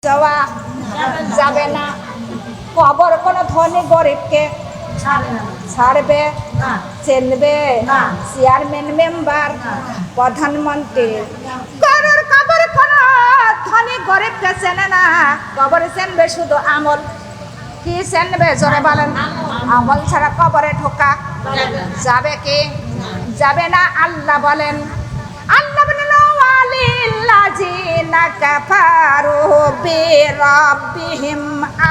যাওয়া যাবে না। কবর কোন ধনী গরিবকে ছাড়বে, চেনবে? চেয়ারম্যান, মেম্বার, প্রধানমন্ত্রী কারোর কবর কোন ধনী গরিবকে চেনে না। কবর চেনবে শুধু আমল। কি চেনবে জোরে বলেন? আমল ছাড়া কবরে ঢোকা যাবে কি? যাবে না। আল্লাহ বলেন, আল্লাহ বলেন ওয়ালিল্লাযিনা কাফারু বিরাব্বিহিম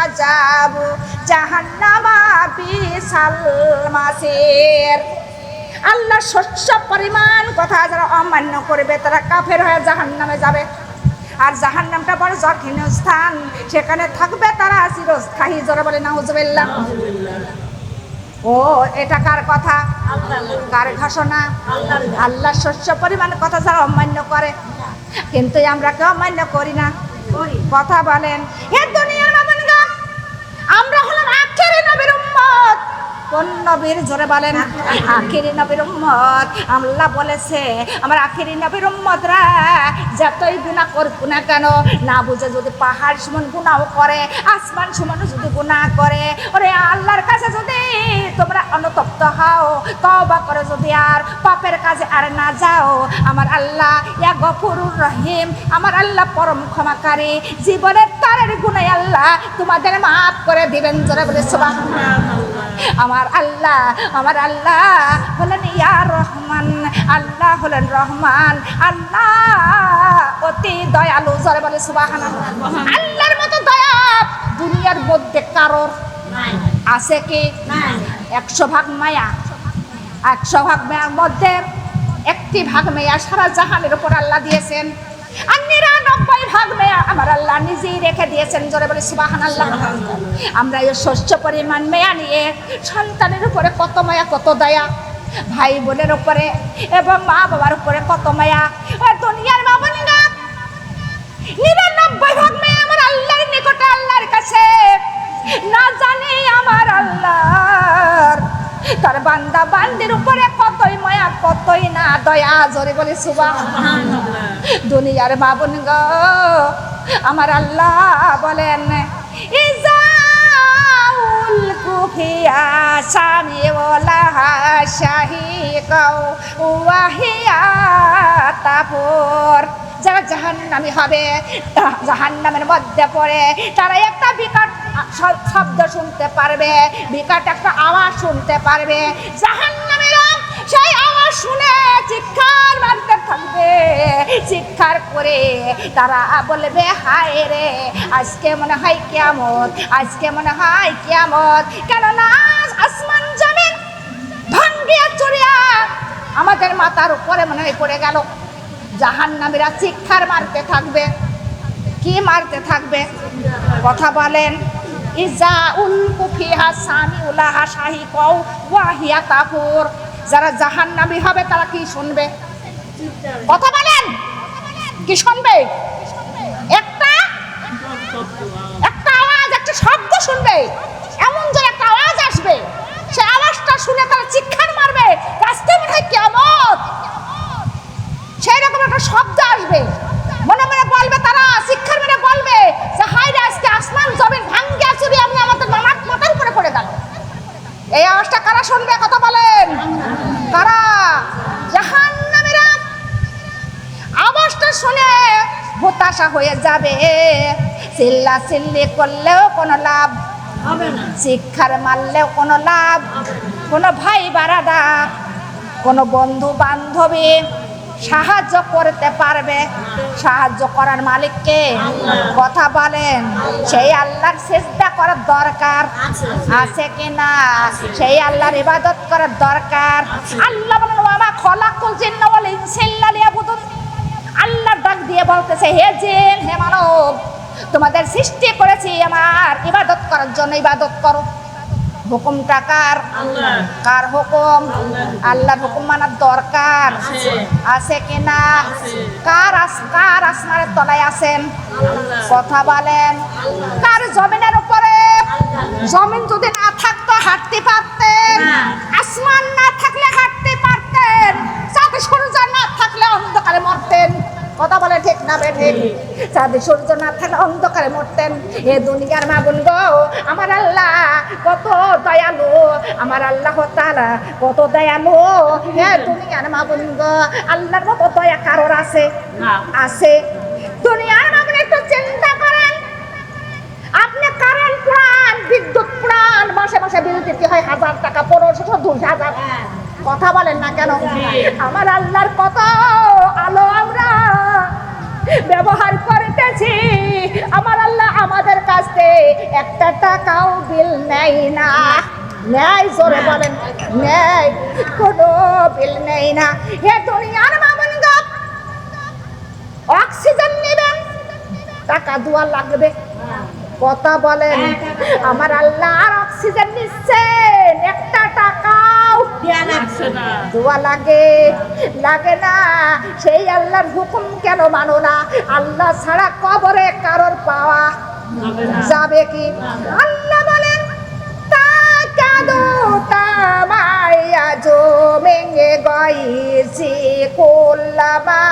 আযাবু জাহান্নামা বিসাল মাসির। আল্লাহ শস্য পরিমাণ কথা যারা অমান্য করবে তারা কাফের হয়ে জাহান্নামে যাবে। আর জাহান্নামটা বড় জঘন্য স্থান, সেখানে থাকবে তারা চিরস্থায়ী। জোরে বলে নাউজুবিল্লাহ। ও এটা কার কথা? কার ঘোষণা? আল্লাহ শস্য পরিমাণ কথা যারা অমান্য করে, কিন্তু আমরা কেউ অমান্য করি না। কথা বলেন এ দুনিয়ার মানুষরা, আমরা হলাম আখেরি নবীর উম্মত। কোন নবীর? জোরে বলেন। আখেরি নবীর উম্মত। আল্লাহ বলেছে আমার আখেরি নবীর উম্মতরা যতই গুনাহ করুক না কেন, না বুঝে যদি পাহাড় সমান গুনাহও করে, আসমান সমান যদি গুনাহ করে, ওরে আল্লাহর কাছে যদি তোমরা অনুতপ্ত হও, তওবা করে যদি আর পাপের কাজে আর না যাও, আমার আল্লাহ ইয়া গফুরুর রহিম, আমার আল্লাহ পরম ক্ষমাকারী, জীবনের তারের গুনাহ আল্লাহ তোমাদের মাফ করে দিবেন। জোরে বলে সুবহানাল্লাহ। আমার আল্লাহ হলেন ইয়া রহমান, আল্লাহ হলেন রহমান, আল্লাহ অতি দয়ালু। জোরে বলে সুবহানাল্লাহ। আল্লাহর মতো দয়া দুনিয়ার মধ্যে কারোর আছে কি? 100 ভাগ মায়া, 100 ভাগ মায়ার মধ্যে 1টি ভাগ মায়া সারা জাহানের উপর আল্লাহ দিয়েছেন, আর 99 ভাগ মায়া আমার আল্লাহ নিজেই রেখে দিয়েছেন। জোরে বলে সুবহানাল্লাহ। আমরা এই শস্য পরিমাণ মায়া নিয়ে সন্তানের উপরে কত মায়া, কত দয়া, ভাই বোনের উপরে এবং মা বাবার উপরে কত মায়া। ওই দুনিয়ার মা বোনেরা 99 ভাগ মায়া আমার আল্লাহর নিকটে, আল্লাহর কাছে। না জানি আমার আল্লাহর তার বান্দা বান্দির উপরে কতই মায়া, কতই না দয়া। জোরে বলে সুবহানাল্লাহ। দুনিয়ার মা বোন গো, আমার আল্লাহ বলেন ইজাউল কুফিয়া সামিওয়ালাহা শাহিকাও ওয়াহিয়া তাফুর। যারা জাহান্নামী হবে, জাহান্নামের মধ্যে পড়ে, তারা একটা বিকট শব্দ শুনতে পারবে, বিকট একটা আওয়াজ শুনতে পারবে। জাহান্নামীরা সেই আওয়াজ শুনে চিৎকার মারতে থাকবে, চিৎকার করে তারা বলবে হায় রে, আজকে মনে হয় কিয়ামত, আজকে মনে হয় কিয়ামত। কেননা আসমান জমিন ভাঙ্গিয়া চুরিয়া আমাদের মাথার উপরে মনে হয় পড়ে গেল। জাহান্নামীরা চিৎকার মারতে থাকবে। কি মারতে থাকবে? কথা বলেন। ইজাউল কুফিহা সামিউলাহা শাহিকাও ওয়াহিয়া তাফুর। যারা জাহান্নামী হবে তারা কি শুনবে? কথা বলেন, কি শুনবে? একটা আওয়াজ, একটা শব্দ শুনবে। এমন যে একটা আওয়াজ আসবে, সেই আওয়াজটা শুনে তারা চিৎকার মারবে, আজকে মনে হয় কিয়ামত। সেই রকম একটা শব্দ আসবে, মনে মনে বলবে তারা, চিৎকার মেরে বলবে যে হায় রে, আজকে আসমান জমিন ভাঙ্গিয়া চুরি আমি আমাদের মাথার উপরে পড়ে গেল। এই আওয়াজটা কারা শুনবে? কথা বলেন, কারা? জাহান্নামীরা আওয়াজটা শুনে হতাশা হয়ে যাবে। চিল্লা চিল্লি করলেও কোনো লাভ হবে না, চিৎকার মারলেও কোনো লাভ, কোনো ভাই বারাদার, কোনো বন্ধু বান্ধবী সাহায্য করতে পারবে? সাহায্য করার মালিককে? কথা বলেন। সেই আল্লাহর সিজদা করার দরকার আছে কিনা? সেই আল্লাহর ইবাদত করার দরকার। আল্লাহ বলেন ওয়ামা খলাকুল জিন্না ওয়াল ইনসা ইল্লা লিয়াবুদুন। আল্লাহ ডাক দিয়ে বলতেছে হে জিন, হে মানব, তোমাদের সৃষ্টি করেছি আমার ইবাদত করার জন্য, ইবাদত করো। হুকুমটা কার? কার হুকুম? আল্লাহর হুকুম মানার দরকার আছে কিনা? কার আসমানের তলায় আছেন? কথা বলেন। কার জমিনের উপরে? জমিন যদি না থাকতো হাঁটতে পারতেন, আসমান না থাকলে হাঁটতে পারতেন, চাঁদ সূর্য না থাকলে অন্ধকারে মরতেন। কথা বলে ঠিক না? না ঠিক? চাঁদ সূর্য না থাকলে অন্ধকারে মরতেন। এ দুনিয়ার মা বোন গো, আমার আল্লাহ কত দয়ালু, আমার আল্লাহ তাআলা কত দয়ালু। হে দুনিয়ার মা বোন গো, আল্লাহর মতো দয়া কারোর আছে? আছে। দুনিয়ার মা বোন একটু চিন্তা করেন, আপনি কারেন্ট প্লান, বিদ্যুৎ প্লান, মাসে মাসে বিল দিতে হয় 1000 টাকা, 1500, 2000। কথা বলেন না কেন? আমার আল্লাহর কত আলো আমরা ব্যবহার করতেছি। আমার আল্লাহ আমাদের কাছে একটা টাকাও বিল নেয় না। নেয়? জোরে বলেন। নেয়? কোনো বিল নেয় না। হে দুনিয়ার মামুন গো, অক্সিজেন নেবেন, টাকা দেওয়া লাগবে। কথা বলেন। আমার আল্লাহ আর অক্সিজেন নিচ্ছেন, একটা টাকাও দেওয়া লাগে না। সেই আল্লাহর হুকুম কেন মানো না? আল্লাহ ছাড়া কবরে কারোর পাওয়া যাবে কি? আল্লাহ বলেন, তা কাদো তামায়া জো মেঙ্গে গইছি কুল্লামা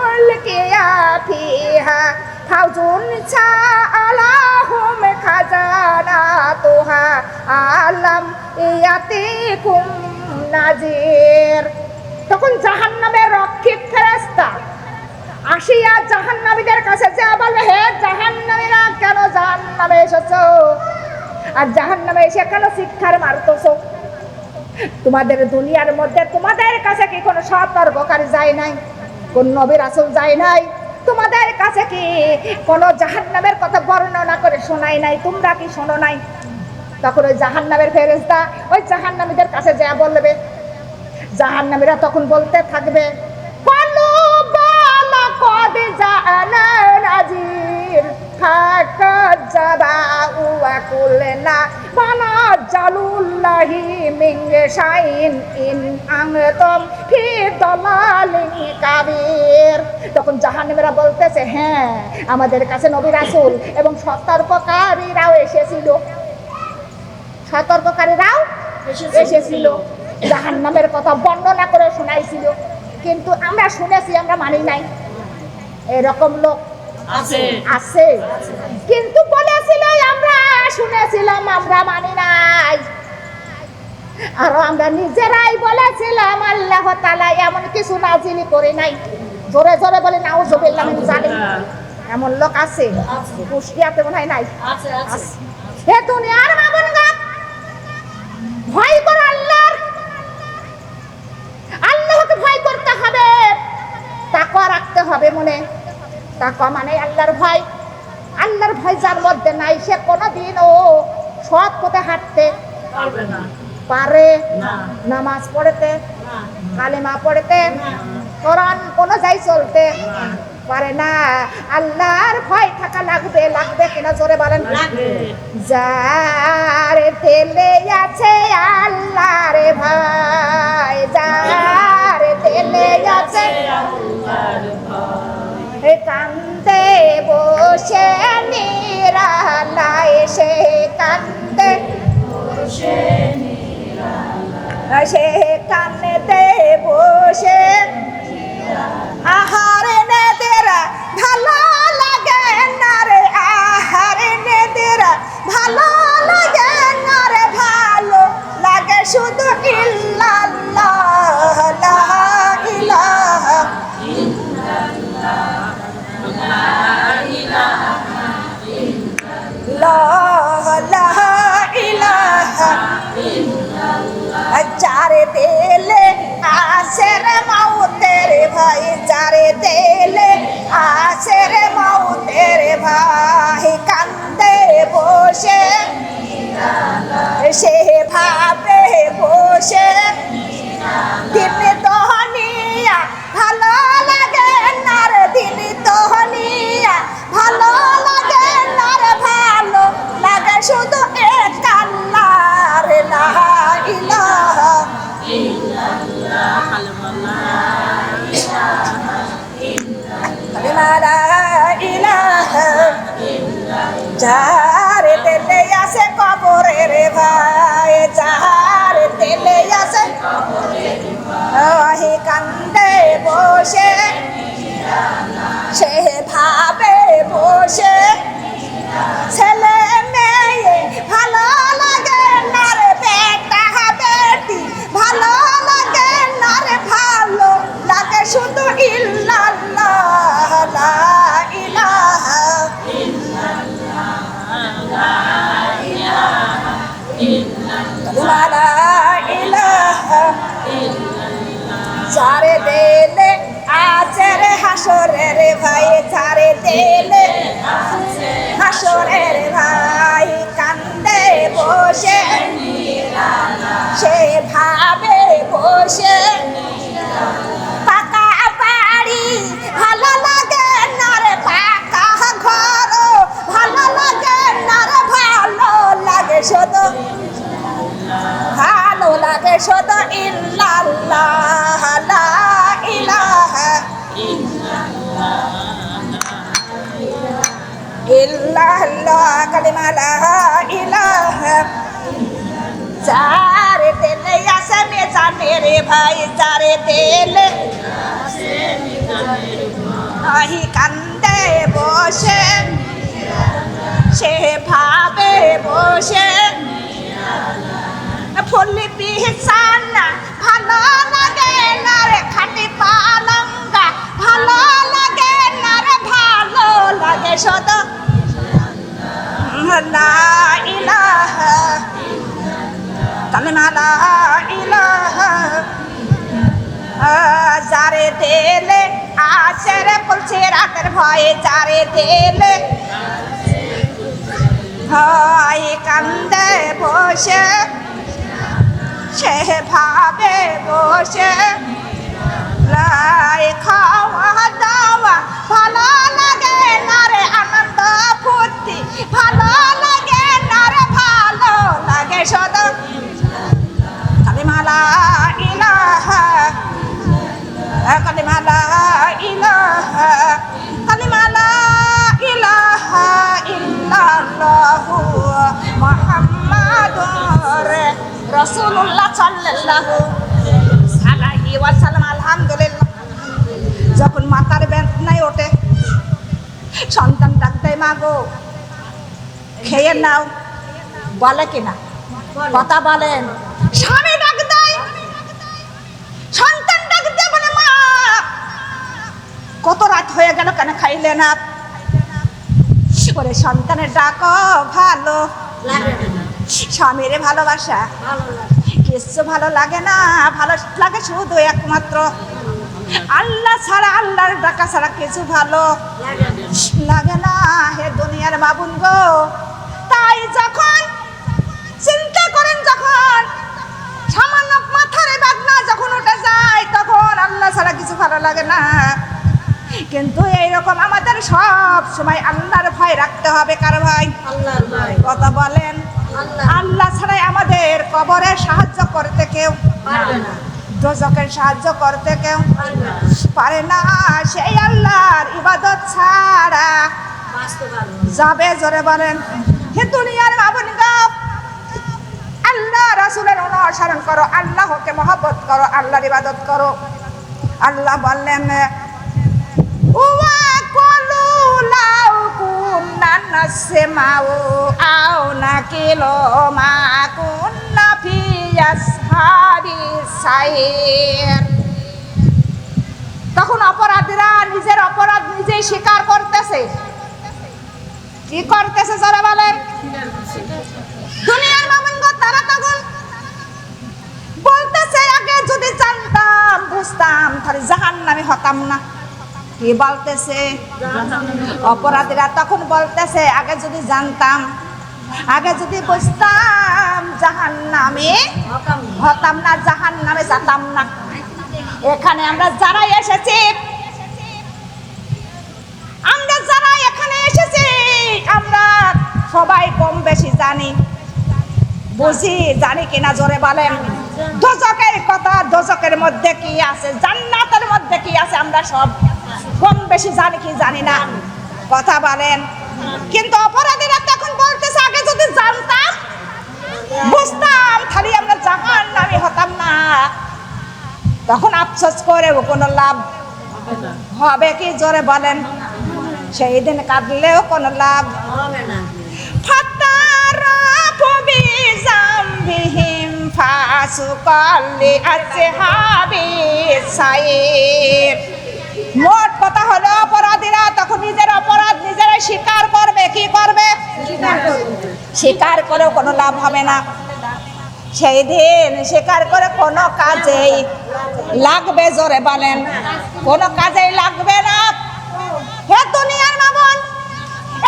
উলকিয়া ফিহা ফাউজুন ছা আলাহুম খাজানা তুহা আলাম ইয়াতিকুম নাজির। তখন জাহান্নামের রক্ষিত ফেরেশতা আসিয়া জাহান্নামীদের কাছে যা বলবে, হে জাহান্নামীরা, কেন জাহান্নামে এসেছো? আর জাহান্নামে এসে কেন শিক্ষার মারতেছো? তোমাদের দুনিয়ার মধ্যে তোমাদের কাছে কি কোনো সতর্ককারী যায় নাই? কোন নবী রাসূল যায় নাই? তোমাদের কাছে কি কোনো জাহান্নামের কথা বর্ণনা করে শোনায় নাই? তোমরা কি শোনো নাই? তখন ওই জাহান্নামের ফেরেশতা ওই জাহান্নামীদের কাছে যা বলবে, জাহান্নামীরা তখন বলতে থাকবে, কলু বালা কদ জানা নাজির ফাকাজ্জাবা ওয়া কুলনা বালা জালুল্লাহি মিন শাইইন ইন আনতুম ফি দালালিন কাবীর। তখন জাহান্নামীরা বলতেছে, হ্যাঁ, আমাদের কাছে নবী রাসূল এবং সতর্ককারীরাও এসেছিল, সতর্ককারীরাও এসেছিল, জাহান্নামের কথা বর্ণনা করে শোনাইছিল, কিন্তু আমরা শুনেছি, আমরা মানি নাই। এরকম লোক আছে। কিন্তু বলেছিল আমরা শুনেছিলাম, আমরা মানি নাই। আর আমরা নিজেরাই বলেছিলাম আল্লাহ তাআলা এমন কিছু নাজিল করে নাই। জোরে জোরে বলে নাউজুবিল্লাহ মিন জালিক। এমন লোক আছে? কুষ্টিয়াতে মনে হয় নাই? আছে। হে দুনিয়ার মামুন গো, ভয় করো আল্লাহর। আল্লাহকে ভয় করতে হবে, তাকওয়া রাখতে হবে মনে। তাকওয়া মানে আল্লাহর ভয়। আল্লাহর ভয় যার মধ্যে নাই, সে কোনোদিনও সৎ পথে হাঁটতে পারে না, নামাজ পড়তে, কালেমা পড়তে, কোরআন অনুযায়ী চলতে পারে না। আল্লাহর ভয় থাকা লাগবে। লাগবে কিনা জোরে বলেন? যার দিলে আছে আল্লাহর ভয়, যার দিলে আছে আল্লাহর ভয়, কান্দে বসে নিরালায়, সে কান্দে বসে নিরালায়, সে কান্দে বসে আহারে নেদেরা ভালো লাগে না রে, আহারে নেদেরা ভালো লাগে না রে, ভালো লাগে শুধু ইল্লাল্লাহ, লা ইলাহা ইল্লাল্লাহ, লা ইলাহা ইল্লাল্লাহ, লা ইলাহা ইল্লাল্লাহ। যারে দিলে আছে রে মৌতের ভয়, যারে দিলে আছে রে মৌতের ভয়, কান্দে বসে সে ভাবে বসে দিন দহনিয়া ভালো লাগে না রে, দিন দহনিয়া ভালো লাগে না রে, ভালো লাগে শুধু এক আল্লাহর, লা ইলাহা ইল্লাল্লাহ, লা ইলাহা ইল্লাল্লাহ। যার দিলে আছে কবরের ভয়, যার দিলে আছে কবরের ভয়, কান্দে বসে সে ভাবে বসে ছেলে মেয়ে ভালো লাগে না রে বেটা বেটি ভালো লাগে না রে ভালো লাগে শুধু ইল্লাল্লাহ লা ইলাহা ইল্লাল্লাহ লা ইলাহা যারে দিলে আছে রে হাসরের ভাই যারে দিলে হাসরের ভাই কান্দে বসে সে ভাবে বসে পাকা বাড়ি ভালো লাগে না রে পাকা ঘর ভালো লাগে না রে ভালো লাগে শুধু ভালো লাগে শুধু ইল্লাল্লাহ লা ইলাহা ইল্লাল্লাহ কালিমা লা ইলাহা যারে দিলে আছে মেজানে রে ভাই যারে দিলে আহি কান্দে বসে সে ভাবে বসে ফুলি বিছানা ভালো লাগে না রে খাটি পালঙ্গা ভালো লাগে না রে ভালো লাগে শুধু লা ইলাহা কালিমা লা ইলাহা যারে দিলে আছে রে বলছে রাতের ভয়ে যারে দিলে হয় কান্দে বসে সে ভাবে বসে লাই খাওয়া দাওয়া ভালো লাগে না রে আনন্দ ফুর্তি ভালো লাগে না রে ভালো লাগে শুধু কালিমা লা ইলাহা কালিমা লা ইলাহা কালিমা লা ইলাহা ইল্লাল্লাহু মুহাম্মাদুর রাসূলুল্লাহ সাল্লাল্লাহু আলাইহি ওয়াসাল্লাম। আলহামদুলিল্লাহ যখন মাথার বেদনায় ওঠে সন্তান ডাক দেয় মা গো খেয়ে নাও বলে কিনা কথা বলেন স্বামী ডাক দেয় সন্তান ডাক দেয় বলে মা কত রাত হয়ে গেল কেন খাইলে না ওরে সন্তানের ডাকো ভালো স্বামীরে ভালোবাসা কিছু ভালো লাগে না ভালো লাগে শুধু একমাত্র আল্লাহ ছাড়া আল্লাহর ডাকা ছাড়া কিছু ভালো লাগে না হে দুনিয়ার বাবুন গো তাই যখন চিন্তা করেন যখন সামান্য মাথার বেদনা যখন উঠে যায় তখন আল্লাহ ছাড়া কিছু ভালো লাগে না কিন্তু এইরকম আমাদের সব সময় আল্লাহর ভয় রাখতে হবে কার ভয় আল্লাহর ভয় কথা বলেন আল্লাহ ছাড়াই আমাদের কবরে সাহায্য করতে কেউ পারবে না দোজখের সাহায্য করতে কেউ পারে না সেই আল্লাহর ইবাদত ছাড়া যাবে জোরে বলেন হে দুনিয়ার বাবুন গো আল্লাহ রাসূলের অনুসরণ করো আল্লাহকে মহব্বত করো আল্লাহর ইবাদত করো আল্লাহ বললেন ওয়া কুলু লাউ কুন্না নাসমাউ আও নাকিলু মা কুন্না ফি আসহাবিস সাইর। তখন অপরাধীরা নিজের অপরাধ নিজেই স্বীকার করতেছে কি করতেছে যারা বলেন দুনিয়ার মামুনগো তারা তখন বলতেছে আগে যদি জানতাম বুঝতাম তাহলে জাহান্নামে হতাম না কি বলতেছে অপরাধীরা তখন বলতেছে আগে যদি জানতাম আগে যদি বুঝতাম জাহান্নামে হতাম না জাহান্নামে যেতাম না। এখানে আমরা যারা এসেছি আমরা সবাই কম বেশি জানি বুঝি জানি কিনা জোরে বলেন দোজখের কথা দোজখের মধ্যে কি আছে জান্নাতের মধ্যে কি আছে আমরা সব কম বেশি জানি কি জানি না কথা বলেন কিন্তু অপরাধীরা তখন বলতেছে আগে যদি জানতাম বুঝতাম তাহলে আমরা জাহান্নামে হতাম না। তখন আফসোস করে কোনো লাভ হবে না। হবে কি জোরে বলেন? সেই দিন কাঁদলেও কোনো লাভ হবে না। ফাতারাফু বিজামবিহিম ফাসুকাল্লি আসহাবিস সাইর। মোট কথা হলো অপরাধীরা তখন নিজের অপরাধ নিজেরাই স্বীকার করবে। কি করবে? স্বীকার করেও কোনো লাভ হবে না। সেই দিন স্বীকার করে কোনো কাজেই লাগবে, জোরে বলেন, কোনো কাজেই লাগবে না। হে দুনিয়ার মামুন,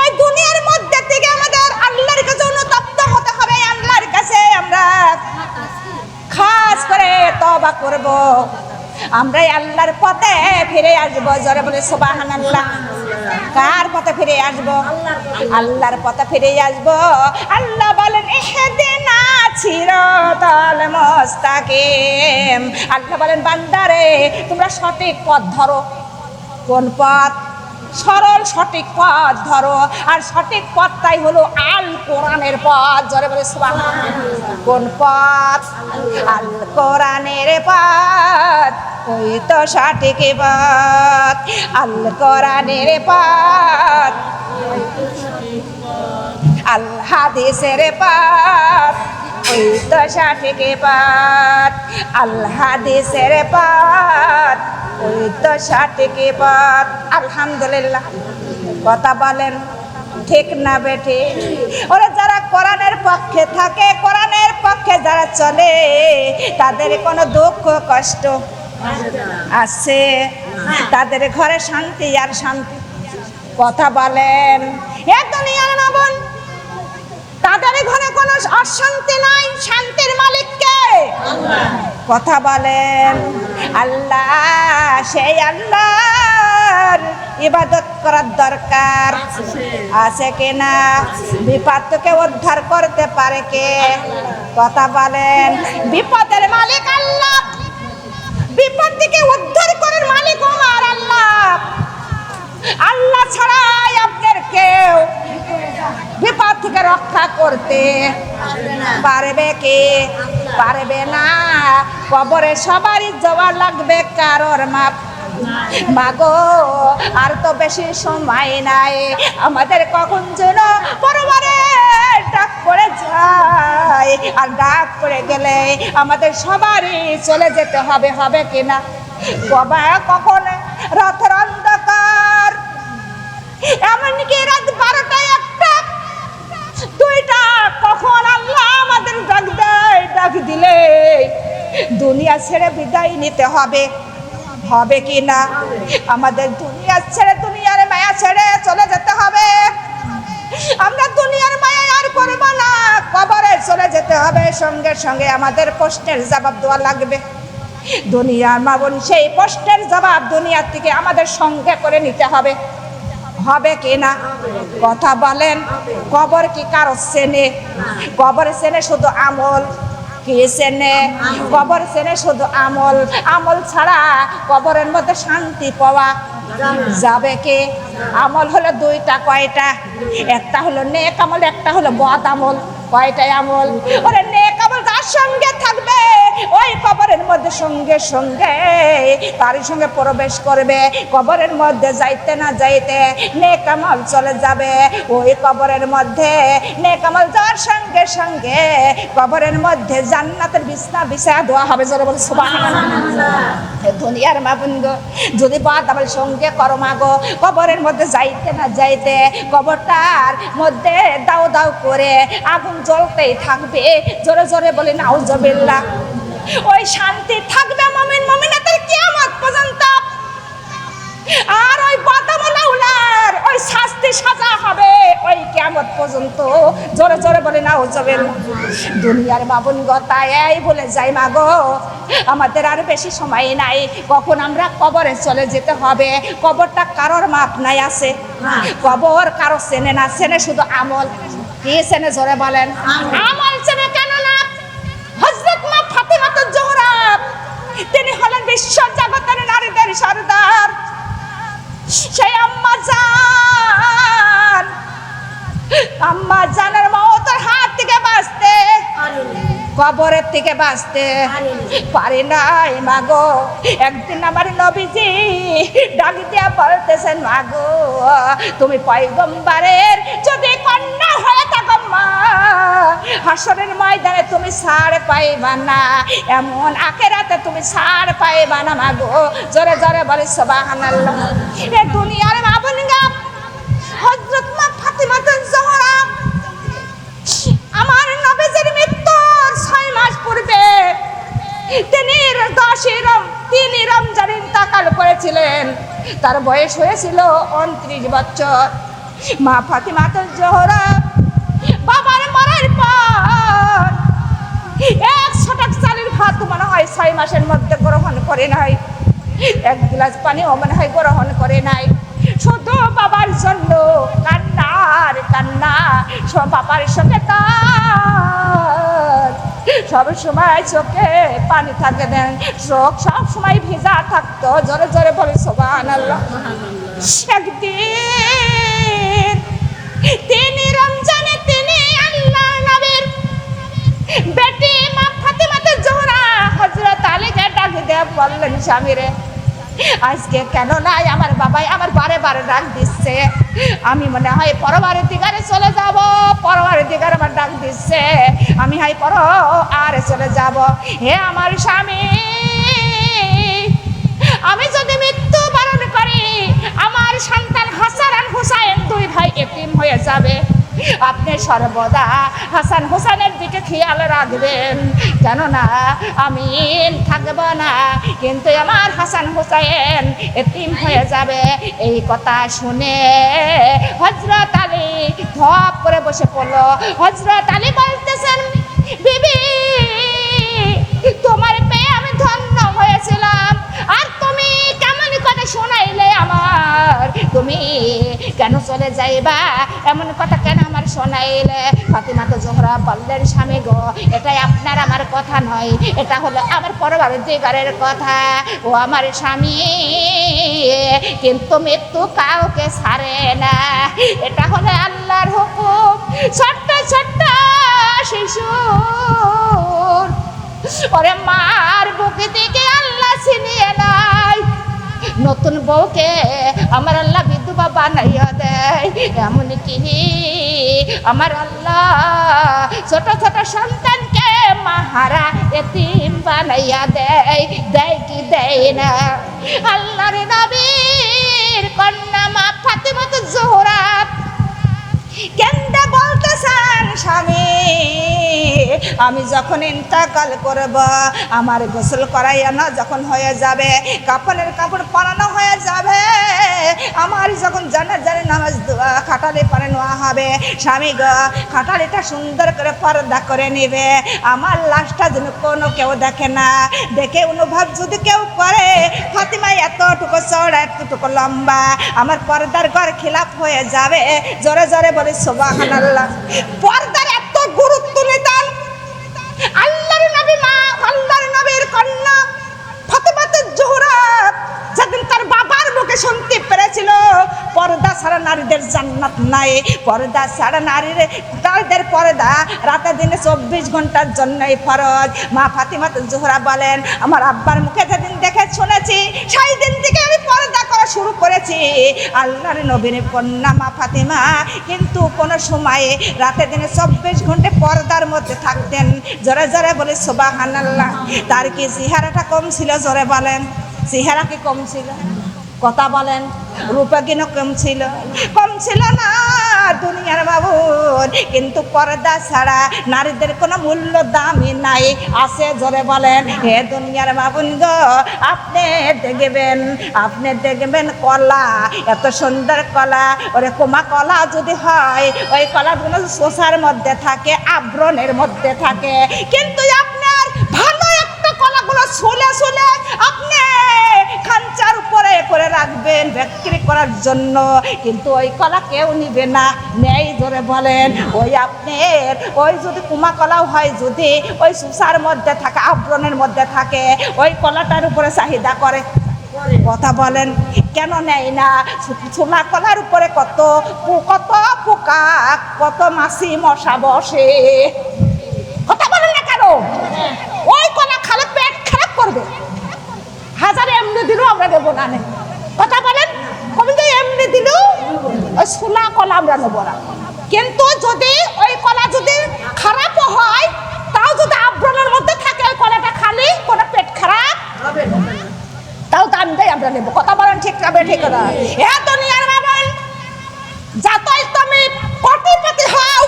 এই দুনিয়ার মধ্যে থেকে আমাদের আল্লাহর কাছে অনুতপ্ত হতে হবে। আল্লাহর কাছে আমরা খাস করে তওবা করব, আমরা আল্লাহর পথে ফিরে আসবো। জোরে বলে সুবহানাল্লাহ। কার পথে ফিরে আসবো? আল্লাহর পথে ফিরে আসবো। আল্লাহ বলেন ইহদিনা সিরাতাল মুস্তাকিম। আল্লাহ বলেন বান্দারে তোমরা সঠিক পথ ধরো। কোন পথ? সরল সঠিক পথ ধরো। আর সঠিক পথটাই হলো আল কোরআনের পথ। জোরে বলে সুবহানাল্লাহ। কোন পথ? আল কোরআনের পথ, ওই তো সঠিক পথ। আল কোরআনের পথ, আল হাদিসের পথ, ওই তো সঠিক পথ। আল হাদিসের পথ, ওই তো সঠিক পথ। আলহামদুলিল্লাহ। কথা বলেন ঠিক না বেঠি? ওরা যারা কোরআনের পক্ষে থাকে, কোরআনের পক্ষে যারা চলে, তাদের কোনো দুঃখ কষ্ট আছে? তাদের ঘরে শান্তি আর শান্তি। কথা বলেন এ দুনিয়ার মামুন, তাদের ঘরে কোনো অশান্তি নাই। শান্তির মালিক কে? কথা বলেন আল্লাহ। সেই আল্লাহর ইবাদত করার দরকার আছে কিনা? বিপদ থেকে উদ্ধার করতে পারে কে? কথা বলেন বিপদের মালিক আল্লাহ। বিপদ থেকে উদ্ধার করার মালিক আমার আল্লাহ। আল্লাহ ছাড়াই আপনার কেউ বিপদ থেকে রক্ষা করতে পারবে কে? পারবে না। কবরে সবারই যাওয়া লাগবে, কারোর মাপ মাগো আর তো বেশি সময় নাই। আমাদের কখন যেন পরবারে ডাক পড়ে যায়, আর ডাক পড়ে গেলে আমাদের সবারই চলে যেতে হবে। হবে কিনা? বাবা কখন রাতের অন্ধকার, এমনকি রাত 12টা 1টা 2টা, কখন আল্লাহ আমাদের ডাক দেয়। ডাক দিলে দুনিয়া ছেড়ে বিদায় নিতে হবে। হবে কি না? আমাদের দুনিয়া ছেড়ে, দুনিয়ার মায়া ছেড়ে চলে যেতে হবে। আমরা দুনিয়ার মায়া আর করব না, কবরে চলে যেতে হবে। সঙ্গে সঙ্গে আমাদের প্রশ্নের জবাব দেওয়া লাগবে। দুনিয়ার মামুন, সেই প্রশ্নের জবাব দুনিয়ার থেকে আমাদের সঙ্গে করে নিতে হবে। হবে কি না? কথা বলেন। কবর কি কারো চেনে? কবর চেনে শুধু আমল। কি চেনে? কবর চেনে শুধু আমল। আমল ছাড়া কবরের মধ্যে শান্তি পাওয়া যাবে কি? আমল হলো 2টা। কয়টা? একটা হলো নেক আমল, একটা হলো বদ আমল। কয়টাই আমল? ওরে নেক আমল যার সঙ্গে থাকবে ওই কবরের মধ্যে সঙ্গে সঙ্গে তারই সঙ্গে প্রবেশ করবে। কবরের মধ্যে যাইতে না যাইতে নেক আমল চলে যাবে ওই কবরের মধ্যে। নেক আমল যাওয়ার সঙ্গে সঙ্গে কবরের মধ্যে জান্নাতের বিছনা বিছায়া দেওয়া হবে। জোরে বলে সুবহানাল্লাহ। দুনিয়ার মামুন গো, যদি বদ আমল সঙ্গে করো মাগো, কবরের মধ্যে যাইতে না যাইতে কবরটার মধ্যে দাও দাও করে আগুন জ্বলতেই থাকবে। জোরে জোরে বলে নাউজুবিল্লাহ। ওই শান্তি থাকবে মুমিন মুমিনাতের কিয়ামত পর্যন্ত। আর ওই বদআমলার ওই শাস্তি সাজা হবে ওই কিয়ামত পর্যন্ত। জোরে জোরে বলে নাউজুবিল্লাহ। দুনিয়ার মামুন গো, তাই এই বলে যাই মাগো, আমাদের আর বেশি সময় নাই। কখন আমরা কবরে চলে যেতে হবে। কবরটা কারোর মাপ নাই আছে? কবর কারো চেনে না, চেনে শুধু আমল। কি চেনে? জোরে বলেন। আমল চেনে। কেন না? হযরত মা ফাতিমাতুজ জোহরা, তিনি হলেন বিশ্ব জগতের নারীদের সরদার। সেই আম্মা জানের মওতের হাত থেকে বাঁচতে, কবরের থেকে বাঁচতে পারি নাই মাগো। একদিন আমার নবীজি ডাক দিয়া বলতেছেন, মাগো তুমি পয়গম্বরের যদি কন্যা হয়ে থাকো মা, হাসরের ময়দানে তুমি ছাড় পাইবা না, এমন আখিরাতে তুমি ছাড় পাইবা না মাগো। জোরে জোরে বলে সুবহানাল্লাহ। এ দুনিয়ার মা বোনগা, হযরত মা ফাতিমা জোহরা আমার নবীজির মৃত্যুর 6 মাস পূর্বে তিনি রমজান ইন্তেকাল করেছিলেন। তার বয়স হয়েছিল 29 বছর। মা ফাতিমা জোহরা বাবার মরার পর 1 শতক চালের ভাত মনে হয় 6 মাসের মধ্যে গ্রহণ করে নাই, 1 গ্লাস পানিও মনে হয় গ্রহণ করে নাই। শুধু বাবার জন্য কান্নার কান্না, বাবার সঙ্গে তার সব সময় চোখে পানি থাকে দেন, চোখ সব সময় ভিজা থাকতো। জোরে জোরে বলে সুবহানাল্লাহ। একদিন তিনি রমজানে তিনি আল্লাহ নবীর বেটি মা ফাতিমা জোহরা হযরত আলীকে ডাক দিয়ে বললেন, স্বামীরে আজকে কেন নাই আমার বাবাই আমার বারে বারে ডাক দিচ্ছে, আমি মনে হয় পরবারের দিগারে চলে যাব, পরবারের দিগারে আমার ডাক দিচ্ছে, আমি হয় পর আর চলে যাব। হে আমার স্বামী, আমি যদি মৃত্যু বরণ করি আমার সন্তান হাসান আর হুসাইন 2 ভাই এতিম হয়ে যাবে। আপনি সর্বদা হাসান হুসাইনের দিকে খেয়াল রাখবেন, কেননা আমি থাকব না কিন্তু আমার হাসান হুসাইন এতিম হয়ে যাবে। এই কথা শুনে হযরত আলী ধপ করে বসে পড়ল। হযরত আলী বলতেছেন, বিবি তোমার পেয়ে আমি ধন্য হয়েছিলাম, আর তুমি কেমন কথা শোনাইলে আমার, তুমি কেন চলে যাইবা, এমন কথা কেন আমার শোনাইলে? ফাতিমা জোহরা বললেন, স্বামী গো এটাই আপনার আমার কথা নয়, এটা হলো আমার পরবর্তীকারের কথা। ও আমার স্বামী কিন্তু মৃত্যু কাউকে ছাড়ে না, এটা হলো আল্লাহর হুকুম। ছোট্ট ছোট্ট শিশুর ওরে মার বুকে থেকে আল্লাহ ছিনিয়ে নাই, নতুন বউকে আমার আল্লাহ বিধবা বানাইয়া দেয়, এমনকি আমার আল্লাহ ছোট ছোট সন্তানকে মাহারা এতিম বানাইয়া দেয়, দেয় কি দেয় না? আল্লাহর নবীর কন্যা মা ফাতিমা জোহরা কেন্দা বলতেছেন, স্বামী আমি যখন ইন্তেকাল করব, আমার গোসল করাইয়া না যখন হয়ে যাবে, কাফনের কাপড় পরানো হয়ে যাবে, আমার যখন জানাজার নামাজ দোয়া খাটালে পরে নেওয়া হবে, স্বামী গো খাটালিটা সুন্দর করে পর্দা করে নেবে, আমার লাশটা যেন কোনো কেউ দেখে না, দেখে অনুভব যদি কেউ করে ফাতিমা এতটুকু চওড়া এতটুকু লম্বা, আমার পর্দার ঘর খিলাফ হয়ে যাবে। জোরে জোরে বলে সুবহানাল্লাহ। পর্দার এত গুরুত্ব নিতেন আল্লাহর নবী মা আল্লাহর নবীর কন্যা ফাতিমা জোহরা, যেদিন তার বাবার মুখে শুনতে পেরেছিল পর্দা ছাড়া নারীদের জান্নাত নাই, পর্দা ছাড়া নারীদের পর্দা রাতে দিনে 24 ঘন্টার জন্যই ফরজ। মা ফাতিমা জোহরা বলেন, আমার আব্বার মুখে যেদিন দেখে শুনেছি সেই দিন থেকে আমি পর্দা করা শুরু করেছি। আল্লাহর নবীর কন্যা মা ফাতিমা কিন্তু কোনো সময়ে রাতে দিনে 24 ঘন্টা পর্দার মধ্যে থাকতেন। জোরে জোরে বলে সুবহানাল্লাহ। তার কি চেহারাটা কম ছিল? জোরে বলেন, চেহারা কি কম ছিল? কথা বলেন, রূপে কিন কম ছিল? কম ছিল না দুনিয়ার বাবুর, কিন্তু পর্দা ছাড়া নারীদের কোনো মূল্য দামই নাই। আছে? জোরে বলেন। হে দুনিয়ার বাবুন গো, আপনি দেখবেন কলা, এত সুন্দর কলা, ওরে কোমা কলা যদি হয় ওই কলাগুলো শোষার মধ্যে থাকে, আবরণের মধ্যে থাকে, কিন্তু আপনার ভালো একটা কলাগুলো ছুলে ছুলে আপনি খাঞ্চার উপরে করে রাখবেন বিক্রি করার জন্য, কিন্তু ওই কলা কেউ নিবে না। নেই? ধরে বলেন। ওই আপনার ওই যদি কুমা কলাও হয়, যদি ওই সুসার মধ্যে থাকে, আবরণের মধ্যে থাকে, ওই কলাটার উপরে চাহিদা করে। কথা বলেন, কেন নেয় না? ছোলা কলার উপরে কত পোকা, কত মাছি মশা বসে। কথা বলেন না কেন? ওই কলা খালে পেট খারাপ করবে। হাজারে এমনি দিলেও আমরা আমরা নেবো না। কথা বলেন, কবি যে এমনি দিলেও ওই সোলা কলা আমরা নেবো না। কিন্তু যদি ওই কলা যদি খারাপও হয়, তাও যদি আবরণের মধ্যে থাকে ওই কলাটা খালি, কোনো পেট খারাপ তাও দামটাই আমরা নেবো। কথা বলেন ঠিক হবে ঠিক না? এ দুনিয়ার বাবা, যতই তুমি কোটিপতি হও,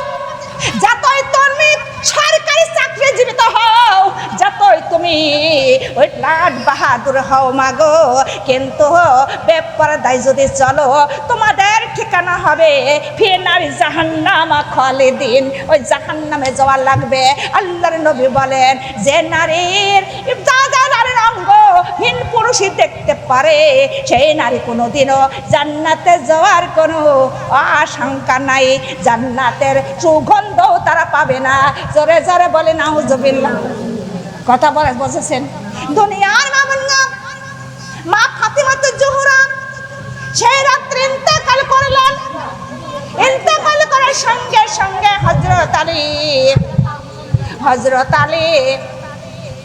যতই তুমি সরকারি চাকরিজীবী হও, যতই তুমি ওই লাট বাহাদুর হও মাগো, কিন্তু বেপরদায় যদি চলো তোমাদের ঠিকানা হবে ফিনারি জাহান্নাম খালিদিন। ওই জাহান্নামে যাওয়া লাগবে। আল্লাহর নবী বলেন যে নারীর নারীর অঙ্গ ভিন পুরুষই দেখতে পারে, সেই নারী কোনোদিনও জান্নাতে যাওয়ার কোনো আশঙ্কা নাই, জান্নাতের সুগন্ধও তারা পাবে না। জোরে জোরে বলে নাউজুবিল্লাহ। কথা বলে বুঝেছেন? দুনিয়ার মা ফাতিমাতুজ জোহরা সেই রাত্রে ইন্তেকাল করলেন। ইন্তেকাল করার সঙ্গে সঙ্গে হযরত আলী